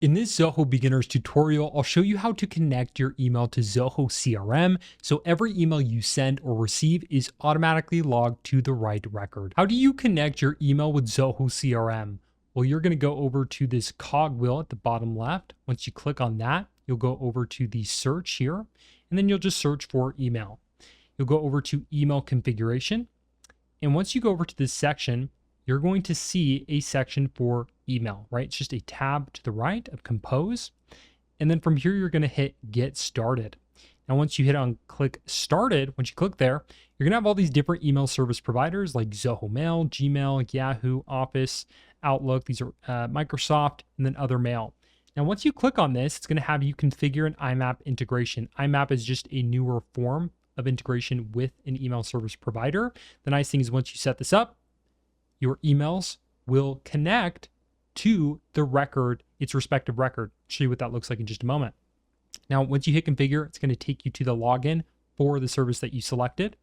In this Zoho beginners tutorial, I'll show you how to connect your email to Zoho CRM so every email you send or receive is automatically logged to the right record. How do you connect your email with Zoho CRM? Well, you're going to go over to this cogwheel at the bottom left. Once you click on that, you'll go over to the search here, and then you'll just search for email. You'll go over to email configuration. And once you go over to this section, you're going to see a section for email, right? It's just a tab to the right of compose. And then from here, you're going to hit get started. Now, once you hit on click started, once you click there, you're going to have all these different email service providers like Zoho Mail, Gmail, Yahoo, Office, Outlook. These are Microsoft, and then other mail. Now, once you click on this, it's going to have you configure an IMAP integration. IMAP is just a newer form of integration with an email service provider. The nice thing is once you set this up, your emails will connect to the record, its respective record. I'll show you what that looks like in just a moment. Now, once you hit configure, it's going to take you to the login for the service that you selected.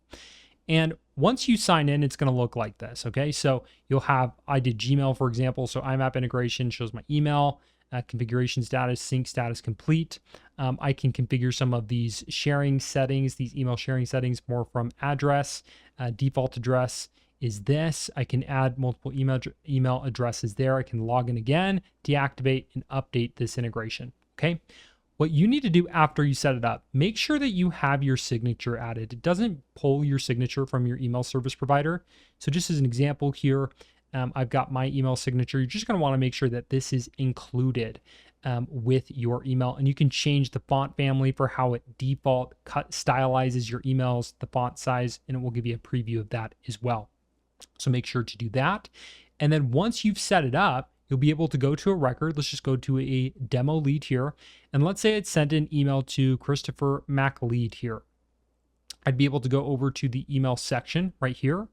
And once you sign in, it's going to look like this. Okay, so you'll have, I did Gmail, for example. So IMAP integration shows my email, configuration status, sync status complete. I can configure some of these sharing settings, these email sharing settings more from address, default address is this. I can add multiple email addresses there. I can log in again, deactivate, and update this integration. Okay. What you need to do after you set it up, make sure that you have your signature added. It doesn't pull your signature from your email service provider. So just as an example here, I've got my email signature. You're just going to want to make sure that this is included with your email, and you can change the font family for how it default stylizes your emails, the font size, and it will give you a preview of that as well. So make sure to do that. And then once you've set it up, you'll be able to go to a record. Let's just go to a demo lead here. And let's say it sent an email to Christopher MacLead here. I'd be able to go over to the email section right here.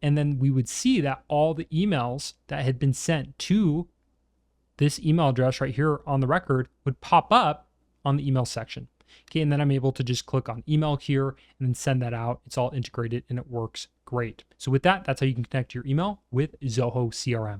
And then we would see that all the emails that had been sent to this email address right here on the record would pop up on the email section. Okay, and then I'm able to just click on email here and then send that out. It's all integrated and it works great. So with that, that's how you can connect your email with Zoho CRM.